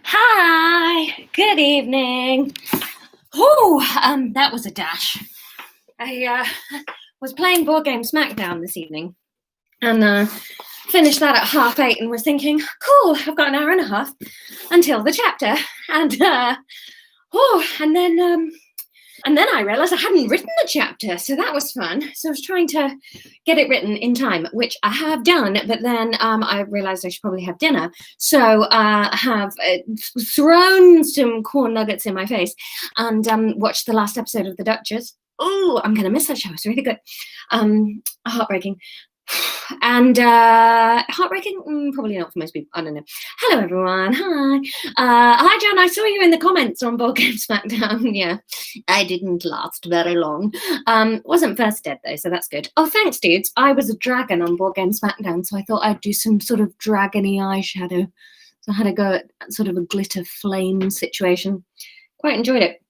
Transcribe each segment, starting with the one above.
Hi, good evening. That was a dash. I was playing board game Smackdown this evening and finished that at 8:30 and was thinking, cool, I've got an hour and a half until the chapter. And then I realised I hadn't written the chapter, so that was fun. So I was trying to get it written in time, which I have done, but then I realised I should probably have dinner. So I have thrown some corn nuggets in my face and watched the last episode of The Duchess. Oh, I'm going to miss that show. It's really good. Heartbreaking. And heartbreaking, probably not for most people. I don't know. Hello, everyone. Hi. Hi, John. I saw you in the comments on Board Game Smackdown. Yeah, I didn't last very long. Wasn't first dead, though, so that's good. Oh, thanks, dudes. I was a dragon on Board Game Smackdown, so I thought I'd do some sort of dragony eyeshadow. So I had to go at sort of a glitter flame situation. Quite enjoyed it.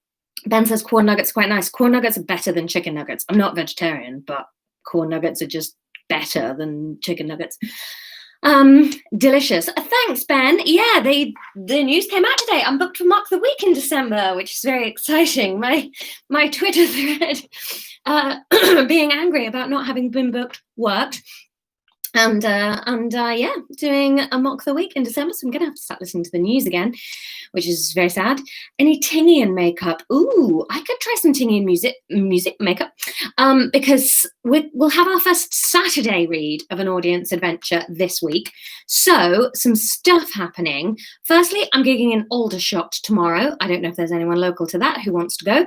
Ben says corn nuggets are quite nice. Corn nuggets are better than chicken nuggets. I'm not vegetarian, but corn nuggets are just better than chicken nuggets. Delicious. Thanks, Ben. Yeah, the news came out today. I'm booked for Mock the Week in December, which is very exciting. My Twitter thread being angry about not having been booked worked. And yeah, doing a Mock the Week in December, so I'm gonna have to start listening to the news again, which is very sad. Any Tingian makeup? Ooh, I could try some Tingian music makeup, because we'll have our first Saturday read of an audience adventure this week. So some stuff happening. Firstly, I'm gigging in Aldershot tomorrow. I don't know if there's anyone local to that who wants to go.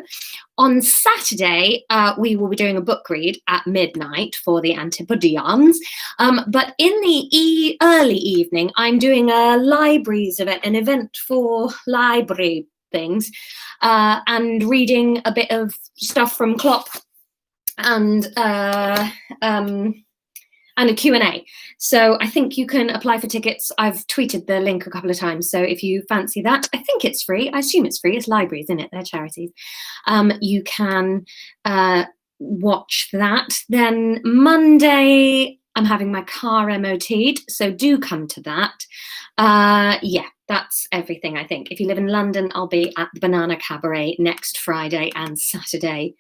On Saturday, we will be doing a book read at midnight for the Antipodeans. But in the early evening, I'm doing a libraries event, an event for library things, and reading a bit of stuff from Klopp and a Q&A. So I think you can apply for tickets. I've tweeted the link a couple of times. So if you fancy that, I think it's free. I assume it's free. It's libraries, isn't it? They're charities. You can watch that. Then Monday, I'm having my car MOT'd. So do come to that. Yeah, that's everything, I think. If you live in London, I'll be at the Banana Cabaret next Friday and Saturday.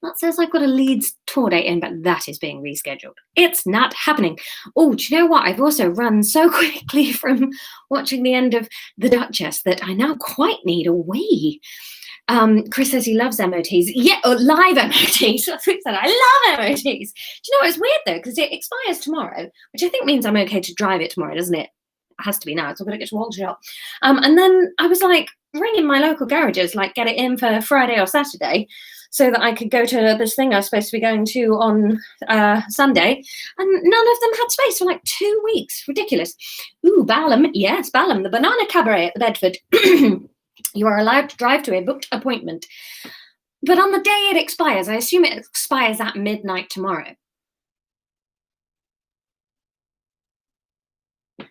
That says I've got a Leeds tour date in, but that is being rescheduled. It's not happening. Oh, do you know what? I've also run so quickly from watching the end of The Duchess that I now quite need a wee. Chris says he loves MOTs. Yeah, live MOTs. That's what he said. I love MOTs. Do you know, it's weird, though, because it expires tomorrow, which I think means I'm okay to drive it tomorrow, doesn't it? It has to be now, so I've got to get to Aldershot. And then I was like ringing my local garages, like get it in for Friday or Saturday, so that I could go to this thing I was supposed to be going to on Sunday, and none of them had space for like 2 weeks. Ridiculous. Ooh, Balham. Yes, Balham, the Banana Cabaret at the Bedford. You are allowed to drive to a booked appointment. But on the day it expires, I assume it expires at midnight tomorrow.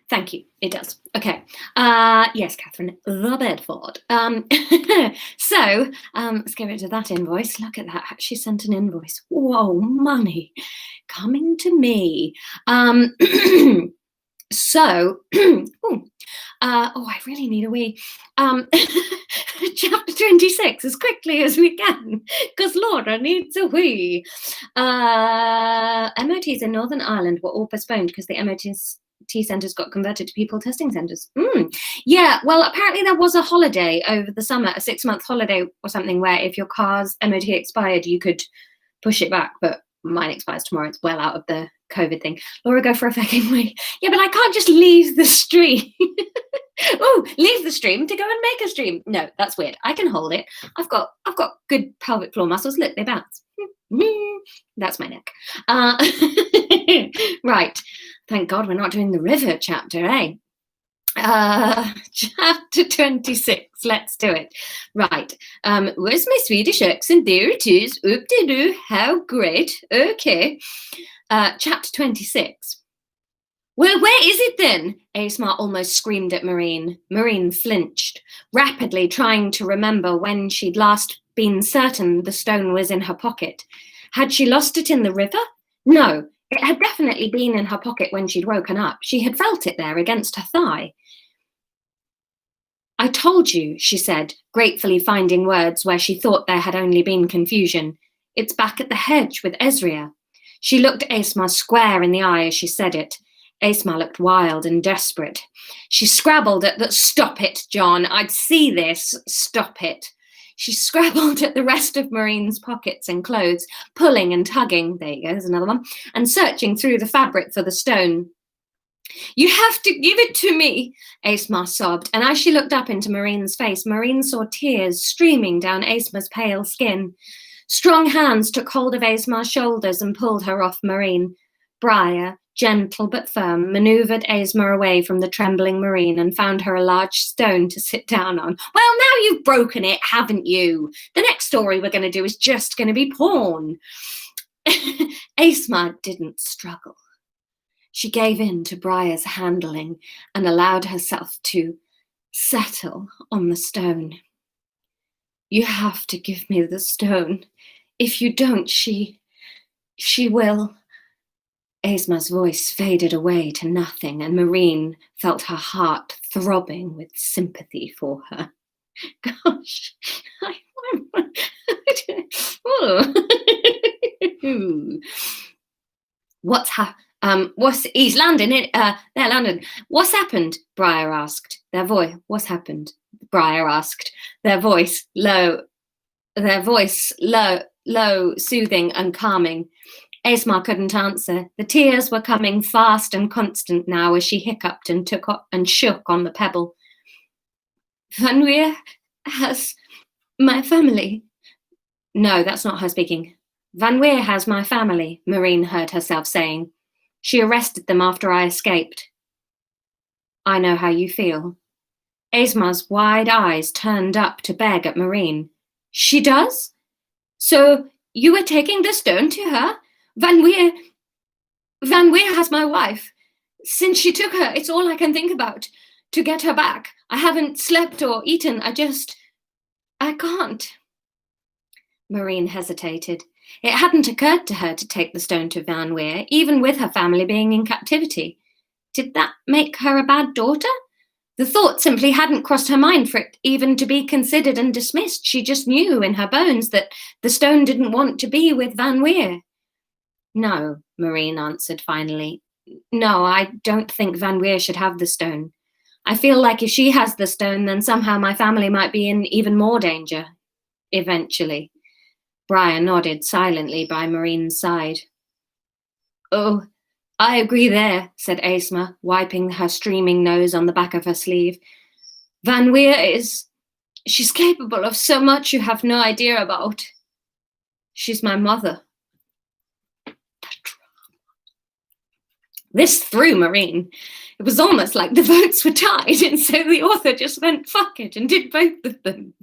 Thank you. It does. Okay. Yes, Catherine, the Bedford. So let's get rid of that invoice. Look at that. She sent an invoice. Whoa, money coming to me. So, I really need a wee. Chapter 26 as quickly as we can, because Laura needs a wee. MOTs in Northern Ireland were all postponed because the MOTs centres got converted to people testing centres. Yeah, well, apparently there was a holiday over the summer, a 6-month holiday or something, where if your car's MOT expired, you could push it back, but mine expires tomorrow. It's well out of the COVID thing. Laura, go for a fucking wee. Yeah, but I can't just leave the stream. Oh, leave the stream to go and make a stream. No, that's weird. I can hold it. I've got good pelvic floor muscles. Look, they bounce. That's my neck. Right. Thank God we're not doing the river chapter, eh? Chapter 26. Let's do it. Right. Where's my Swedish accent? There it is. Oop-de-doo. How great. Okay. Chapter 26. Well, where is it then? Asmar almost screamed at Marine. Marine flinched, rapidly trying to remember when she'd last been certain the stone was in her pocket. Had she lost it in the river? No, it had definitely been in her pocket when she'd woken up. She had felt it there against her thigh. I told you, she said, gratefully finding words where she thought there had only been confusion. It's back at the hedge with Ezria. She looked Aesma square in the eye as she said it. Aesma looked wild and desperate. She scrabbled at the, "Stop it, John, I'd see this, stop it." She scrabbled at the rest of Marine's pockets and clothes, pulling and tugging, there you go, there's another one, and searching through the fabric for the stone. "You have to give it to me," Aesma sobbed, and as she looked up into Marine's face, Marine saw tears streaming down Aesma's pale skin. Strong hands took hold of Aesma's shoulders and pulled her off Marine. Briar, gentle but firm, manoeuvred Aesma away from the trembling Marine and found her a large stone to sit down on. "Well, now you've broken it, haven't you? The next story we're going to do is just going to be porn." Aesma didn't struggle. She gave in to Briar's handling and allowed herself to settle on the stone. "You have to give me the stone. If you don't, she will." Aesma's voice faded away to nothing, and Marine felt her heart throbbing with sympathy for her. Gosh, he's landing it. They're landing. "What's happened?" Briar asked. What's happened? Briar asked. Their voice low, soothing and calming. Aesma couldn't answer. The tears were coming fast and constant now as she hiccuped and shook on the pebble. "Vanweer has my family." No, that's not her speaking. "Vanweer has my family," Marine heard herself saying. "She arrested them after I escaped." "I know how you feel." Aesma's wide eyes turned up to beg at Marine. "She does? So you were taking the stone to her? Vanweer has my wife. Since she took her, it's all I can think about. To get her back. I haven't slept or eaten. I can't." Marine hesitated. It hadn't occurred to her to take the stone to Vanweer, even with her family being in captivity. Did that make her a bad daughter? The thought simply hadn't crossed her mind for it even to be considered and dismissed. She just knew in her bones that the stone didn't want to be with Vanweer. "No," Marine answered finally. "No, I don't think Vanweer should have the stone. I feel like if she has the stone, then somehow my family might be in even more danger. Eventually." Briar nodded silently by Marine's side. "Oh, I agree there," said Aesma, wiping her streaming nose on the back of her sleeve. "Vanweer she's capable of so much you have no idea about. She's my mother." This threw Marine. It was almost like the votes were tied, and so the author just went, "Fuck it," and did both of them.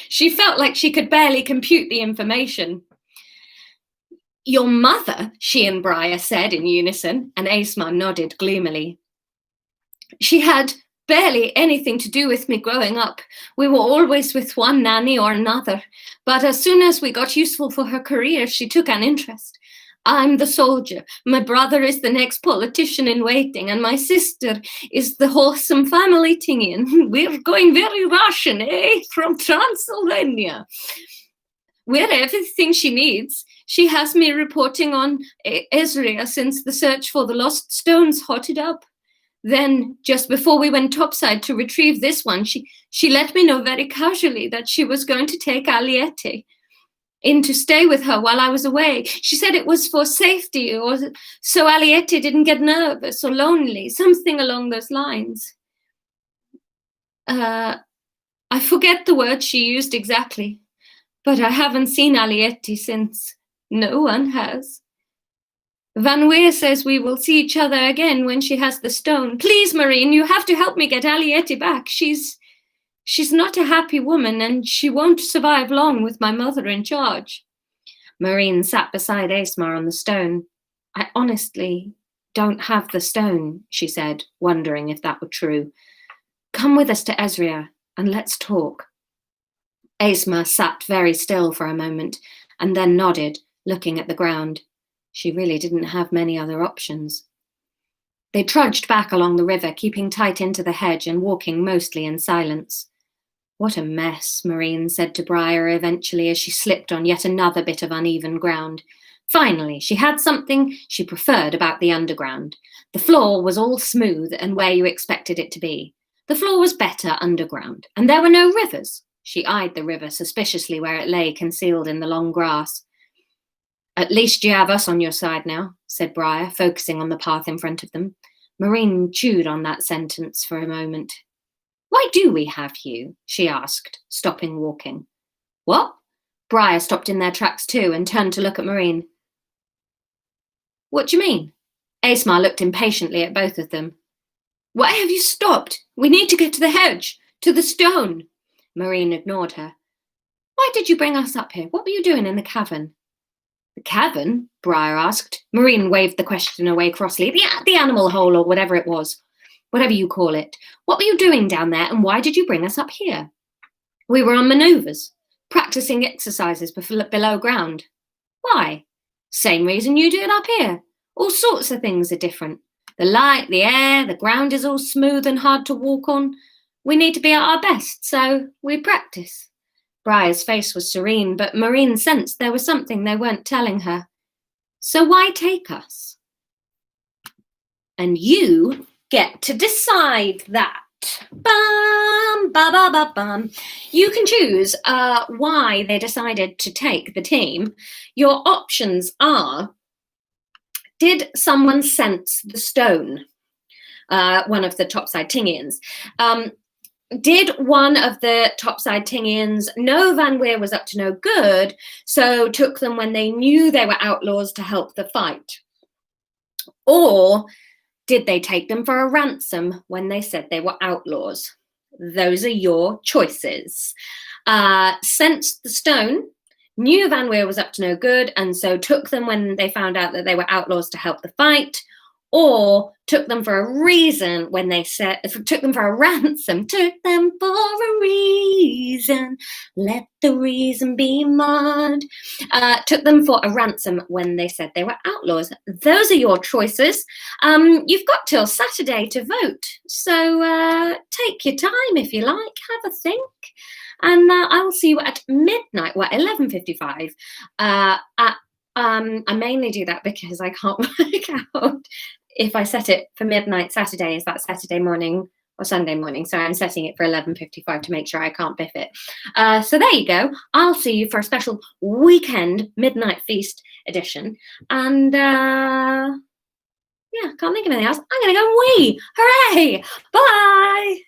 She felt like she could barely compute the information. "Your mother," she and Briar said in unison, and Aesma nodded gloomily. "She had barely anything to do with me growing up. We were always with one nanny or another, but as soon as we got useful for her career, she took an interest. I'm the soldier, my brother is the next politician in waiting, and my sister is the wholesome family thingy. We're going very Russian, eh? From Transylvania. We're everything she needs. She has me reporting on Ezria since the search for the lost stones hotted up. Then, just before we went topside to retrieve this one, she let me know very casually that she was going to take Aliette in to stay with her while I was away. She said it was for safety, or so Aliette didn't get nervous or lonely, something along those lines. I forget the word she used exactly, but I haven't seen Aliette since. No one has. Vanweer says we will see each other again when she has the stone. Please, Marine, you have to help me get Aliette back. She's not a happy woman, and she won't survive long with my mother in charge." Marine sat beside Aesma on the stone. "I honestly don't have the stone," she said, wondering if that were true. "Come with us to Ezria, and let's talk." Aesma sat very still for a moment, and then nodded, looking at the ground. She really didn't have many other options. They trudged back along the river, keeping tight into the hedge and walking mostly in silence. What a mess, Marine said to Briar eventually as she slipped on yet another bit of uneven ground. Finally, she had something she preferred about the underground. The floor was all smooth and where you expected it to be. The floor was better underground, and there were no rivers. She eyed the river suspiciously where it lay concealed in the long grass. At least you have us on your side now, said Briar, focusing on the path in front of them. Marine chewed on that sentence for a moment. Why do we have you? She asked, stopping walking. What? Briar stopped in their tracks too and turned to look at Marine. What do you mean? Asmar looked impatiently at both of them. Why have you stopped? We need to get to the hedge, to the stone. Marine ignored her. Why did you bring us up here? What were you doing in the cavern? The cavern? Briar asked. Marine waved the question away crossly. The animal hole or whatever it was. Whatever you call it. What were you doing down there and why did you bring us up here? We were on manoeuvres, practicing exercises below ground. Why? Same reason you did up here. All sorts of things are different. The light, the air, the ground is all smooth and hard to walk on. We need to be at our best, so we practice. Briar's face was serene, but Marine sensed there was something they weren't telling her. So why take us? And you get to decide that. Bum, ba, ba, ba, bum. You can choose why they decided to take the team. Your options are, did someone sense the stone? One of the topside Tingians. Did one of the topside Tingians know Vanweer was up to no good, so took them when they knew they were outlaws to help the fight? Or did they take them for a ransom when they said they were outlaws? Those are your choices. Sensed the stone, knew Vanweer was up to no good, and so took them when they found out that they were outlaws to help the fight, or took them for a reason when they said, took them for a ransom, took them for a reason, let the reason be mud. Took them for a ransom when they said they were outlaws. Those are your choices. You've got till Saturday to vote, so take your time if you like, have a think. And I will see you at midnight, 11:55. I mainly do that because I can't work out if I set it for midnight Saturday, is that Saturday morning or Sunday morning? So I'm setting it for 11:55 to make sure I can't biff it. So there you go. I'll see you for a special weekend midnight feast edition. And yeah, can't think of anything else. I'm going to go wee. Hooray! Bye!